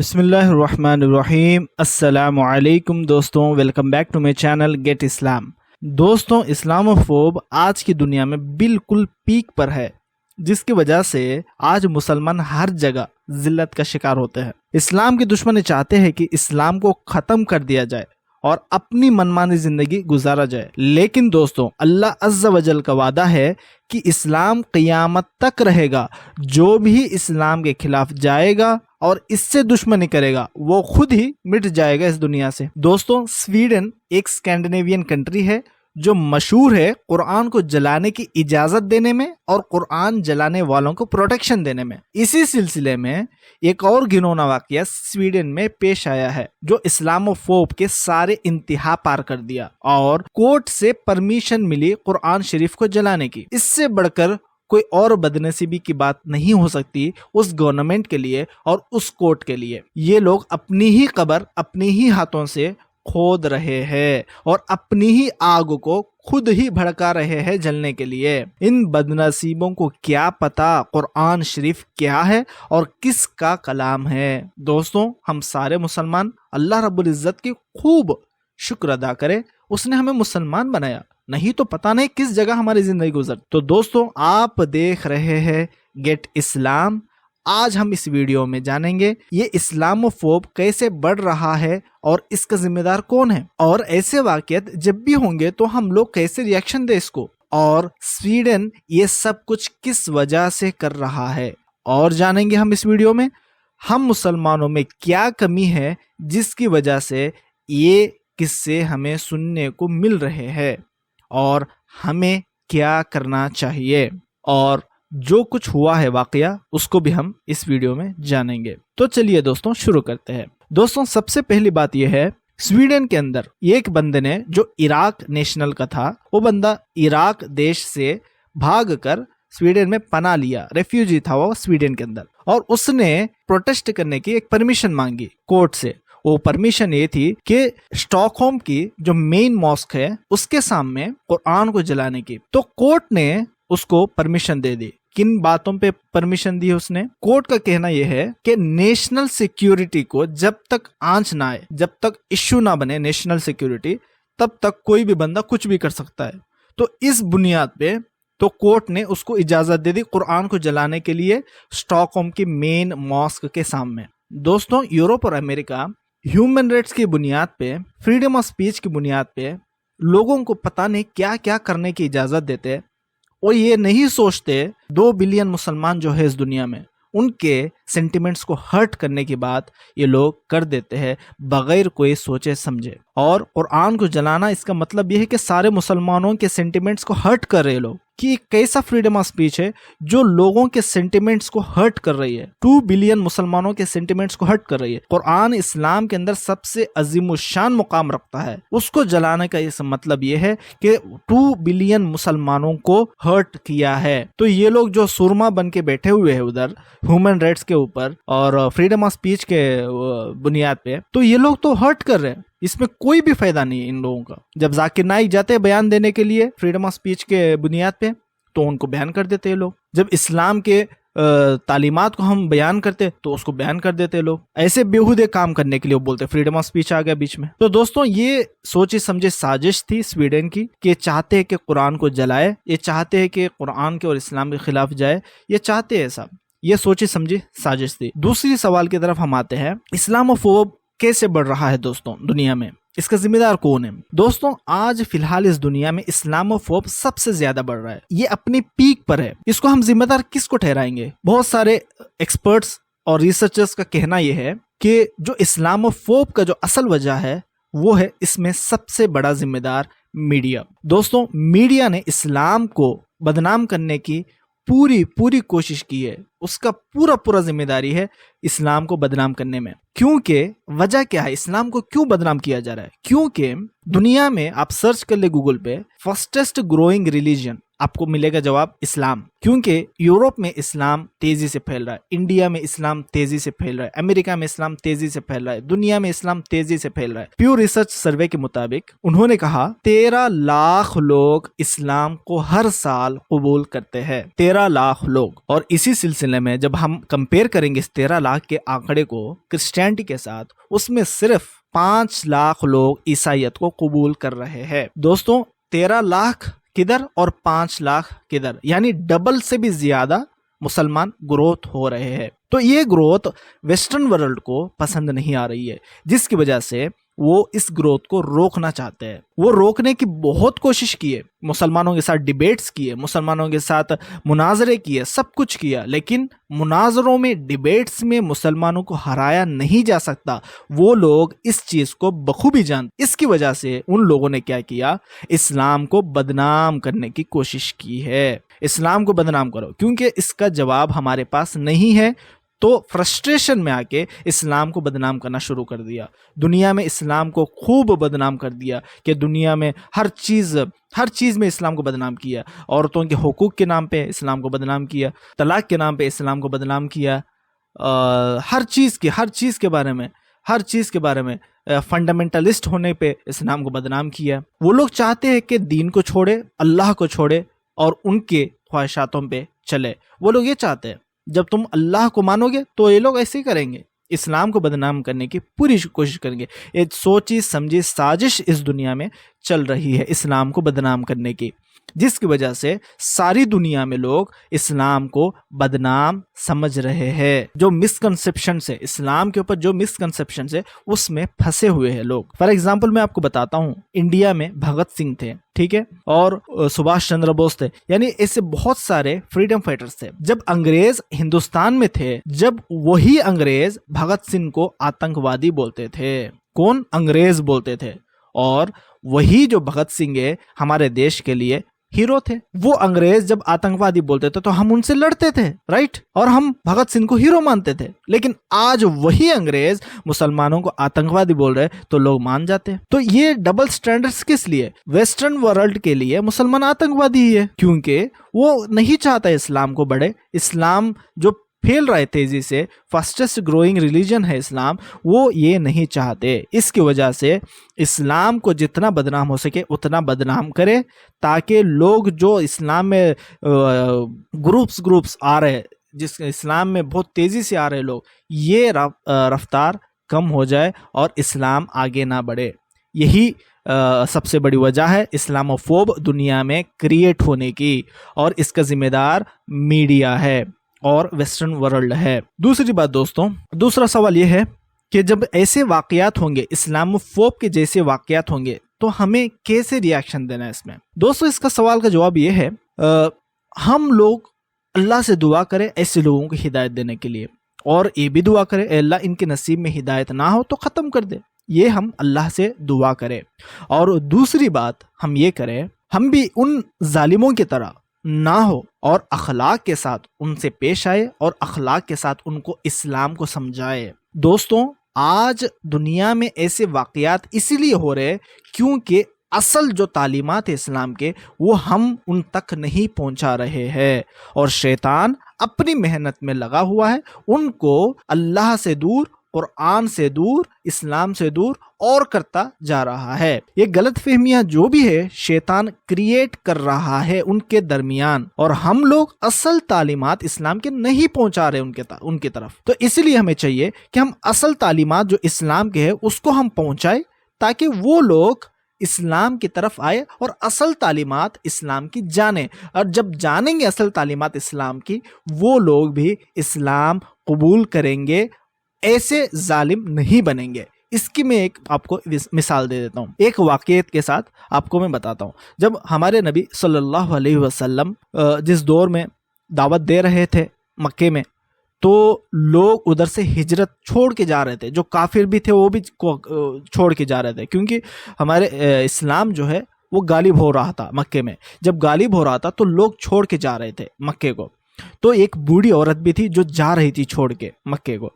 بسم اللہ الرحمن الرحیم۔ السلام علیکم دوستوں، welcome back to my channel گیٹ اسلام۔ دوستوں، اسلام فوب آج کی دنیا میں بالکل پیک پر ہے، جس کی وجہ سے آج مسلمان ہر جگہ ذلت کا شکار ہوتے ہیں۔ اسلام کے دشمن چاہتے ہیں کہ اسلام کو ختم کر دیا جائے اور اپنی منمانی زندگی گزارا جائے، لیکن دوستوں اللہ عز و جل کا وعدہ ہے کہ اسلام قیامت تک رہے گا۔ جو بھی اسلام کے خلاف جائے گا اور اس سے دشمنی کرے گا وہ خود ہی مٹ جائے گا اس دنیا سے۔ دوستوں، سویڈن ایک اسکینڈینیوین کنٹری ہے جو مشہور ہے قرآن کو جلانے کی اجازت دینے میں اور قرآن جلانے والوں کو پروٹیکشن دینے میں۔ اسی سلسلے میں ایک اور گھنونا واقعہ سویڈن میں پیش آیا ہے جو اسلام فوب کے سارے انتہا پار کر دیا، اور کورٹ سے پرمیشن ملی قرآن شریف کو جلانے کی۔ اس سے بڑھ کر کوئی اور بدنصیبی کی بات نہیں ہو سکتی اس گورنمنٹ کے لیے اور اس کورٹ کے لیے۔ یہ لوگ اپنی ہی قبر اپنی ہی ہاتھوں سے کھود رہے ہیں اور اپنی ہی آگ کو خود ہی بھڑکا رہے ہیں جلنے کے لیے۔ ان بدنصیبوں کو کیا پتا قرآن شریف کیا ہے اور کس کا کلام ہے؟ دوستوں، ہم سارے مسلمان اللہ رب العزت کی خوب شکر ادا کریں، اس نے ہمیں مسلمان بنایا، نہیں تو پتہ نہیں کس جگہ ہماری زندگی گزر۔ تو دوستوں، آپ دیکھ رہے ہیں گیٹ اسلام۔ آج ہم اس ویڈیو میں جانیں گے یہ اسلام فوب کیسے بڑھ رہا ہے اور اس کا ذمہ دار کون ہے، اور ایسے واقعات جب بھی ہوں گے تو ہم لوگ کیسے ری ایکشن دیں اس کو، اور سویڈن یہ سب کچھ کس وجہ سے کر رہا ہے، اور جانیں گے ہم اس ویڈیو میں ہم مسلمانوں میں کیا کمی ہے جس کی وجہ سے یہ قصے ہمیں سننے کو مل رہے ہیں، اور ہمیں کیا کرنا چاہیے، اور جو کچھ ہوا ہے واقعہ اس کو بھی ہم اس ویڈیو میں جانیں گے۔ تو چلیے دوستوں شروع کرتے ہیں۔ دوستوں، سب سے پہلی بات یہ ہے، سویڈن کے اندر ایک بندے نے جو عراق نیشنل کا تھا، وہ بندہ عراق دیش سے بھاگ کر سویڈن میں پناہ لیا، ریفیوجی تھا وہ سویڈن کے اندر، اور اس نے پروٹیسٹ کرنے کی ایک پرمیشن مانگی کورٹ سے۔ وہ پرمیشن یہ تھی کہ اسٹاک ہوم کی جو مین ماسک ہے اس کے سامنے قرآن کو جلانے کی۔ تو کورٹ نے اس کو پرمیشن دے دی۔ کن باتوں پہ پرمیشن دی اس نے؟ کورٹ کا کہنا یہ ہے کہ نیشنل سیکیورٹی کو جب تک آنچ نہ آئے، جب تک ایشو نہ بنے نیشنل سیکیورٹی، تب تک کوئی بھی بندہ کچھ بھی کر سکتا ہے۔ تو اس بنیاد پہ تو کورٹ نے اس کو اجازت دے دی قرآن کو جلانے کے لیے اسٹاک ہوم کی مین ماسک کے سامنے۔ دوستوں، یورپ اور امریکہ ہیومن رائٹس کی بنیاد پہ، فریڈم آف سپیچ کی بنیاد پہ لوگوں کو پتہ نہیں کیا کیا کرنے کی اجازت دیتے، اور یہ نہیں سوچتے 2 بلین مسلمان جو ہے اس دنیا میں، ان کے سینٹیمنٹس کو ہرٹ کرنے کی بات یہ لوگ کر دیتے ہیں بغیر کوئی سوچے سمجھے۔ اور قرآن کو جلانا اس کا مطلب یہ ہے کہ سارے مسلمانوں کے سینٹیمنٹس کو ہرٹ کر رہے لوگ، کہ کیسا فریڈم آف سپیچ ہے جو لوگوں کے سینٹیمنٹس کو ہرٹ کر رہی ہے، 2 بلین مسلمانوں کے سینٹیمنٹس کو ہرٹ کر رہی ہے۔ قرآن اسلام کے اندر سب سے عظیم الشان مقام رکھتا ہے، اس کو جلانے کا اس مطلب یہ ہے کہ 2 بلین مسلمانوں کو ہرٹ کیا ہے۔ تو یہ لوگ جو سرما بن کے بیٹھے ہوئے ہیں ادھر ہیومن رائٹس کے اوپر اور فریڈم آف سپیچ کے بنیاد پہ، تو یہ لوگ تو ہرٹ کر رہے ہیں، اس میں کوئی بھی فائدہ نہیں ہے ان لوگوں کا۔ جب ذاکر نائک جاتے ہیں بیان دینے کے لیے فریڈم آف سپیچ کے بنیاد پہ، تو ان کو بیان کر دیتے ہیں لوگ۔ جب اسلام کے تعلیمات کو ہم بیان کرتے تو اس کو بیان کر دیتے لوگ۔ ایسے بیہودے کام کرنے کے لیے وہ بولتے فریڈم آف سپیچ آ گیا بیچ میں۔ تو دوستوں، یہ سوچی سمجھے سازش تھی سویڈن کی کہ چاہتے ہیں کہ قرآن کو جلائے، یہ چاہتے ہیں کہ قرآن کے اور اسلام کے خلاف جائے، یہ چاہتے ہیں سب، یہ سوچی سمجھی سازش تھی۔ دوسری سوال کی طرف ہم آتے ہیں، اسلام فوب کیسے بڑھ رہا ہے دوستوں دنیا میں، اس کا ذمہ دار کون ہے؟ دوستوں، آج فی الحال اس دنیا میں اسلام فوب سب سے زیادہ بڑھ رہا ہے، یہ اپنی پیک پر ہے۔ اس کو ہم ذمہ دار کس کو ٹھہرائیں گے؟ بہت سارے ایکسپرٹس اور ریسرچرز کا کہنا یہ ہے کہ جو اسلام فوب کا جو اصل وجہ ہے وہ ہے، اس میں سب سے بڑا ذمہ دار میڈیا۔ دوستوں، میڈیا نے اسلام کو بدنام کرنے کی پوری کوشش کی ہے، اس کا پورا ذمہ داری ہے اسلام کو بدنام کرنے میں۔ کیونکہ وجہ کیا ہے، اسلام کو کیوں بدنام کیا جا رہا ہے؟ کیونکہ دنیا میں آپ سرچ کر لیں گوگل پہ، فاسٹسٹ گروئنگ ریلیجن، آپ کو ملے گا جواب اسلام۔ کیونکہ یورپ میں اسلام تیزی سے پھیل رہا ہے، انڈیا میں اسلام تیزی سے پھیل رہا ہے، امریکہ میں اسلام تیزی سے پھیل رہا ہے، دنیا میں اسلام تیزی سے پھیل رہا ہے۔ پیو ریسرچ سروے کے مطابق انہوں نے کہا 13 لاکھ لوگ اسلام کو ہر سال قبول کرتے ہیں، 13 لاکھ لوگ۔ اور اسی سلسلے معاملے میں جب ہم کمپیئر کریں گے اس 13 لاکھ کے آنکڑے کو کرسچینٹی کے ساتھ، اس میں صرف 5 لاکھ لوگ عیسائیت کو قبول کر رہے ہیں۔ دوستوں 13 لاکھ کدھر اور 5 لاکھ کدھر، یعنی ڈبل سے بھی زیادہ مسلمان گروتھ ہو رہے ہیں۔ تو یہ گروتھ ویسٹرن ورلڈ کو پسند نہیں آ رہی ہے، جس کی وجہ سے وہ اس گروتھ کو روکنا چاہتے ہیں۔ وہ روکنے کی بہت کوشش کی ہے، مسلمانوں کے ساتھ ڈیبیٹس کیے، مسلمانوں کے ساتھ مناظرے کیے، سب کچھ کیا، لیکن مناظروں میں، ڈیبیٹس میں مسلمانوں کو ہرایا نہیں جا سکتا۔ وہ لوگ اس چیز کو بخوبی جانتے۔ اس کی وجہ سے ان لوگوں نے کیا کیا، اسلام کو بدنام کرنے کی کوشش کی ہے۔ اسلام کو بدنام کرو، کیونکہ اس کا جواب ہمارے پاس نہیں ہے، تو فرسٹریشن میں آ کے اسلام کو بدنام کرنا شروع کر دیا۔ دنیا میں اسلام کو خوب بدنام کر دیا کہ دنیا میں ہر چیز میں اسلام کو بدنام کیا۔ عورتوں کے حقوق کے نام پہ اسلام کو بدنام کیا، طلاق کے نام پہ اسلام کو بدنام کیا، ہر چیز کے بارے میں فنڈامنٹلسٹ ہونے پہ اسلام کو بدنام کیا۔ وہ لوگ چاہتے ہیں کہ دین کو چھوڑے، اللہ کو چھوڑے اور ان کے خواہشاتوں پہ چلے۔ وہ لوگ یہ چاہتے ہیں جب تم اللہ کو مانو گے تو یہ لوگ ایسے ہی کریں گے، اسلام کو بدنام کرنے کی پوری کوشش کریں گے۔ ایک سوچی سمجھی سازش اس دنیا میں چل رہی ہے اسلام کو بدنام کرنے کی، جس کی وجہ سے ساری دنیا میں لوگ اسلام کو بدنام سمجھ رہے ہیں۔ جو مسکنسیپشنز ہے اسلام کے اوپر، جو مسکنسیپشنز ہے اس میں پھنسے ہوئے ہیں لوگ۔ فار ایگزامپل میں آپ کو بتاتا ہوں، انڈیا میں بھگت سنگھ تھے، ٹھیک ہے، اور سبھاش چندر بوس تھے، یعنی ایسے بہت سارے فریڈم فائٹرز تھے۔ جب انگریز ہندوستان میں تھے، جب وہی انگریز بھگت سنگھ کو آتنکوادی بولتے تھے، کون؟ انگریز بولتے تھے، اور وہی جو بھگت سنگھ ہے ہمارے دیش کے لیے ہیرو تھے۔ وہ انگریز جب آتنکوادی بولتے تھے تو ہم ان سے لڑتے تھے، رائٹ، اور ہم بھگت سنگھ کو ہیرو مانتے تھے۔ لیکن آج وہی انگریز مسلمانوں کو آتنکوادی بول رہے تو لوگ مان جاتے۔ تو یہ ڈبل سٹینڈرڈز کس لیے؟ ویسٹرن ورلڈ کے لیے مسلمان آتنکوادی ہی ہے، کیونکہ وہ نہیں چاہتا اسلام کو بڑھے۔ اسلام جو پھیل رہا ہے تیزی سے، فاسٹسٹ گروئنگ ریلیجن ہے اسلام، وہ یہ نہیں چاہتے۔ اس کی وجہ سے اسلام کو جتنا بدنام ہو سکے اتنا بدنام کرے، تاکہ لوگ جو اسلام میں گروپس آ رہے، جس اسلام میں بہت تیزی سے آ رہے لوگ، یہ رفتار کم ہو جائے اور اسلام آگے نہ بڑھے۔ یہی سب سے بڑی وجہ ہے اسلاموفوب دنیا میں کریٹ ہونے کی، اور اس کا ذمہ دار میڈیا ہے اور ویسٹرن ورلڈ ہے۔ دوسری بات دوستوں، دوسرا سوال یہ ہے کہ جب ایسے واقعات ہوں گے، اسلاموفوب کے جیسے واقعات ہوں گے، تو ہمیں کیسے ری ایکشن دینا ہے اس میں؟ دوستوں اس کا سوال کا جواب یہ ہے، ہم لوگ اللہ سے دعا کریں ایسے لوگوں کو ہدایت دینے کے لیے، اور یہ بھی دعا کریں اے اللہ ان کے نصیب میں ہدایت نہ ہو تو ختم کر دے۔ یہ ہم اللہ سے دعا کریں۔ اور دوسری بات ہم یہ کریں، ہم بھی ان ظالموں کی طرح نہ ہو اور اخلاق کے ساتھ ان سے پیش آئے، اور اخلاق کے ساتھ ان کو اسلام کو سمجھائے۔ دوستوں آج دنیا میں ایسے واقعات اسی لیے ہو رہے کیونکہ اصل جو تعلیمات ہے اسلام کے وہ ہم ان تک نہیں پہنچا رہے ہیں، اور شیطان اپنی محنت میں لگا ہوا ہے ان کو اللہ سے دور، قرآن سے دور، اسلام سے دور اور کرتا جا رہا ہے۔ یہ غلط فہمیاں جو بھی ہے شیطان کریٹ کر رہا ہے ان کے درمیان، اور ہم لوگ اصل تعلیمات اسلام کے نہیں پہنچا رہے ان کی طرف۔ تو اسی لیے ہمیں چاہیے کہ ہم اصل تعلیمات جو اسلام کے ہے اس کو ہم پہنچائیں، تاکہ وہ لوگ اسلام کی طرف آئے اور اصل تعلیمات اسلام کی جانیں، اور جب جانیں گے اصل تعلیمات اسلام کی، وہ لوگ بھی اسلام قبول کریں گے، ایسے ظالم نہیں بنیں گے۔ اس کی میں ایک آپ کو مثال دے دیتا ہوں، ایک واقعیت کے ساتھ آپ کو میں بتاتا ہوں۔ جب ہمارے نبی صلی اللہ علیہ وسلم جس دور میں دعوت دے رہے تھے مکے میں، تو لوگ ادھر سے ہجرت چھوڑ کے جا رہے تھے، جو کافر بھی تھے وہ بھی چھوڑ کے جا رہے تھے، کیونکہ ہمارے اسلام جو ہے وہ غالب ہو رہا تھا مکے میں۔ جب غالب ہو رہا تھا تو لوگ چھوڑ کے جا رہے تھے مکے کو۔ تو ایک بوڑھی عورت بھی تھی جو جا رہی تھی چھوڑ کے مکے کو،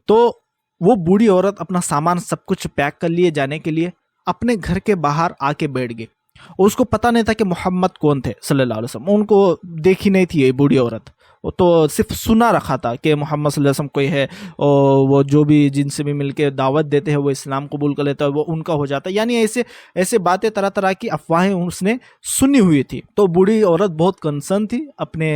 تو وہ بوڑھی عورت اپنا سامان سب کچھ پیک کر لیے جانے کے لیے اپنے گھر کے باہر آ کے بیٹھ گئی۔ اس کو پتہ نہیں تھا کہ محمد کون تھے صلی اللہ علیہ وسلم، ان کو دیکھی نہیں تھی یہ بوڑھی عورت، تو صرف سنا رکھا تھا کہ محمد صلی اللہ علیہ وسلم کوئی ہے، اور وہ جو بھی جن سے بھی مل کے دعوت دیتے ہیں وہ اسلام قبول کر لیتا ہے، وہ ان کا ہو جاتا ہے، یعنی ایسے باتیں طرح طرح کی افواہیں اس نے سنی ہوئی تھی۔ تو بوڑھی عورت بہت کنسرن تھی اپنے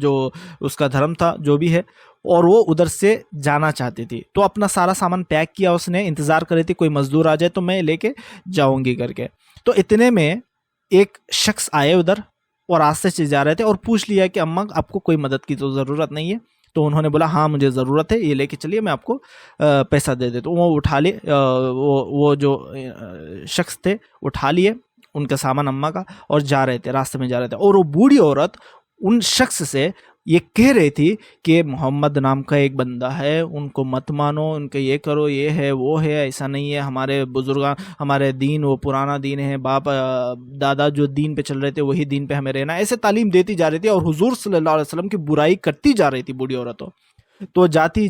جو اس کا دھرم تھا جو بھی ہے، اور وہ ادھر سے جانا چاہتی تھی، تو اپنا سارا سامان پیک کیا اس نے، انتظار کر رہی تھی کوئی مزدور آ جائے تو میں لے کے جاؤں گی کر کے۔ تو اتنے میں ایک شخص آئے ادھر اور راستے سے جا رہے تھے، اور پوچھ لیا کہ اماں آپ کو کوئی مدد کی تو ضرورت نہیں ہے؟ تو انہوں نے بولا ہاں مجھے ضرورت ہے، یہ لے کے چلیے میں آپ کو پیسہ دے دیتا ہوں۔ وہ اٹھا لیے، وہ جو شخص تھے اٹھا لیے ان کا سامان اماں کا، اور جا رہے تھے، راستے میں جا رہے تھے، اور وہ بوڑھی عورت ان شخص سے یہ کہہ رہی تھی کہ محمد نام کا ایک بندہ ہے، ان کو مت مانو، ان کے یہ کرو، یہ ہے وہ ہے، ایسا نہیں ہے، ہمارے بزرگاں ہمارے دین وہ پرانا دین ہے، باپ دادا جو دین پہ چل رہے تھے وہی دین پہ ہمیں رہنا، ایسے تعلیم دیتی جا رہی تھی، اور حضور صلی اللہ علیہ وسلم کی برائی کرتی جا رہی تھی بوڑھی عورت۔ تو جاتی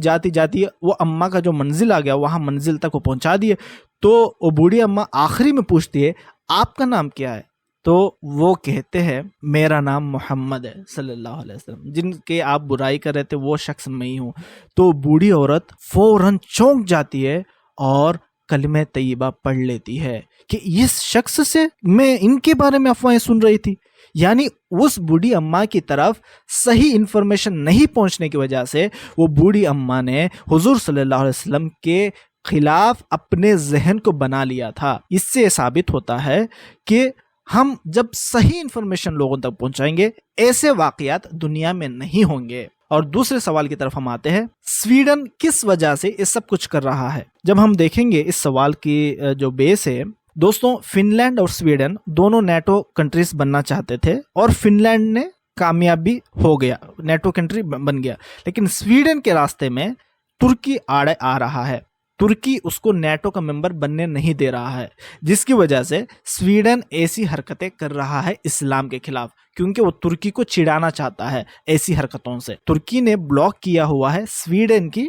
وہ اماں کا جو منزل آ گیا، وہاں منزل تک وہ پہنچا دیے۔ تو وہ بوڑھی اماں آخری میں پوچھتی ہے آپ کا نام کیا ہے؟ تو وہ کہتے ہیں میرا نام محمد ہے صلی اللہ علیہ وسلم، جن کے آپ برائی کر رہے تھے وہ شخص میں ہی ہوں۔ تو بوڑھی عورت فوراً چونک جاتی ہے اور کلمہ طیبہ پڑھ لیتی ہے کہ اس شخص سے میں ان کے بارے میں افواہیں سن رہی تھی، یعنی اس بوڑھی اماں کی طرف صحیح انفارمیشن نہیں پہنچنے کی وجہ سے وہ بوڑھی اماں نے حضور صلی اللہ علیہ وسلم کے خلاف اپنے ذہن کو بنا لیا تھا۔ اس سے ثابت ہوتا ہے کہ ہم جب صحیح انفارمیشن لوگوں تک پہنچائیں گے ایسے واقعات دنیا میں نہیں ہوں گے۔ اور دوسرے سوال کی طرف ہم آتے ہیں، سویڈن کس وجہ سے یہ سب کچھ کر رہا ہے؟ جب ہم دیکھیں گے اس سوال کی جو بیس ہے، دوستوں فن لینڈ اور سویڈن دونوں نیٹو کنٹریز بننا چاہتے تھے، اور فن لینڈ نے کامیاب بھی ہو گیا، نیٹو کنٹری بن گیا، لیکن سویڈن کے راستے میں ترکی آڑے آ رہا ہے، ترکی اس کو نیٹو کا ممبر بننے نہیں دے رہا ہے، جس کی وجہ سے سویڈن ایسی حرکتیں کر رہا ہے اسلام کے خلاف، کیونکہ وہ ترکی کو چڑانا چاہتا ہے ایسی حرکتوں سے۔ ترکی نے بلاک کیا ہوا ہے سویڈن کی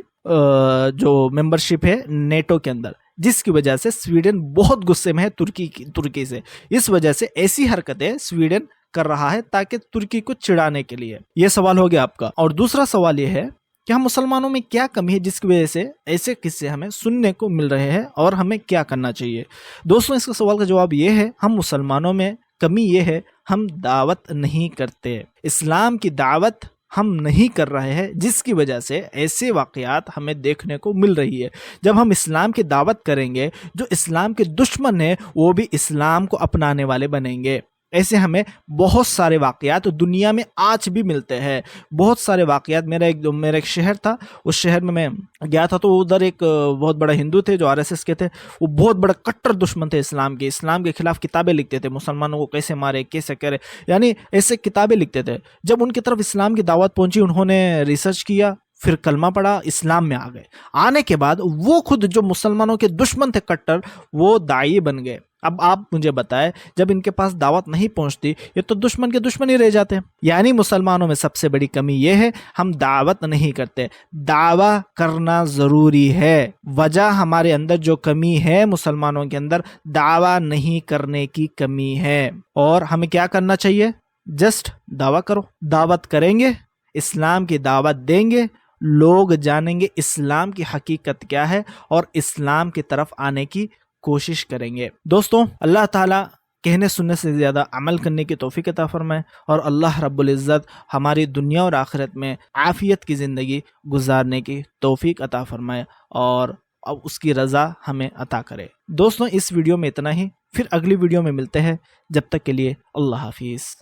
جو ممبرشپ ہے نیٹو کے اندر، جس کی وجہ سے سویڈن بہت غصے میں ہے ترکی سے، اس وجہ سے ایسی حرکتیں سویڈن کر رہا ہے تاکہ ترکی کو چڑانے کے لیے۔ یہ سوال ہو گیا آپ کا۔ اور دوسرا سوال یہ ہے کہ ہم مسلمانوں میں کیا کمی ہے جس کی وجہ سے ایسے قصے ہمیں سننے کو مل رہے ہیں، اور ہمیں کیا کرنا چاہیے؟ دوستوں اس کا سوال کا جواب یہ ہے، ہم مسلمانوں میں کمی یہ ہے ہم دعوت نہیں کرتے، اسلام کی دعوت ہم نہیں کر رہے ہیں، جس کی وجہ سے ایسے واقعات ہمیں دیکھنے کو مل رہی ہے۔ جب ہم اسلام کی دعوت کریں گے، جو اسلام کے دشمن ہیں وہ بھی اسلام کو اپنانے والے بنیں گے۔ ایسے ہمیں بہت سارے واقعات دنیا میں آج بھی ملتے ہیں، بہت سارے واقعات۔ میرا ایک شہر تھا، اس شہر میں گیا تھا، تو ادھر ایک بہت بڑا ہندو تھے جو RSS کے تھے، وہ بہت بڑا کٹر دشمن تھے اسلام کے خلاف کتابیں لکھتے تھے، مسلمانوں کو کیسے مارے کیسے کرے، یعنی ایسے کتابیں لکھتے تھے۔ جب ان کی طرف اسلام کی دعوت پہنچی، انہوں نے ریسرچ کیا، پھر کلمہ پڑھا، اسلام میں آ گئے۔ آنے کے بعد وہ خود جو مسلمانوں کے دشمن تھے کٹر، وہ داعی بن گئے۔ اب آپ مجھے بتائیں، جب ان کے پاس دعوت نہیں پہنچتی، یہ تو دشمن کے دشمن ہی رہ جاتے ہیں۔ یعنی مسلمانوں میں سب سے بڑی کمی یہ ہے ہم دعوت نہیں کرتے۔ دعویٰ کرنا ضروری ہے۔ وجہ ہمارے اندر جو کمی ہے مسلمانوں کے اندر، دعویٰ نہیں کرنے کی کمی ہے۔ اور ہمیں کیا کرنا چاہیے؟ جسٹ دعویٰ کرو، دعوت کریں گے، اسلام کی دعوت دیں گے، لوگ جانیں گے اسلام کی حقیقت کیا ہے، اور اسلام کی طرف آنے کی کوشش کریں گے۔ دوستوں اللہ تعالیٰ کہنے سننے سے زیادہ عمل کرنے کی توفیق عطا فرمائے، اور اللہ رب العزت ہماری دنیا اور آخرت میں عافیت کی زندگی گزارنے کی توفیق عطا فرمائے، اور اب اس کی رضا ہمیں عطا کرے۔ دوستوں اس ویڈیو میں اتنا ہی، پھر اگلی ویڈیو میں ملتے ہیں، جب تک کے لیے اللہ حافظ۔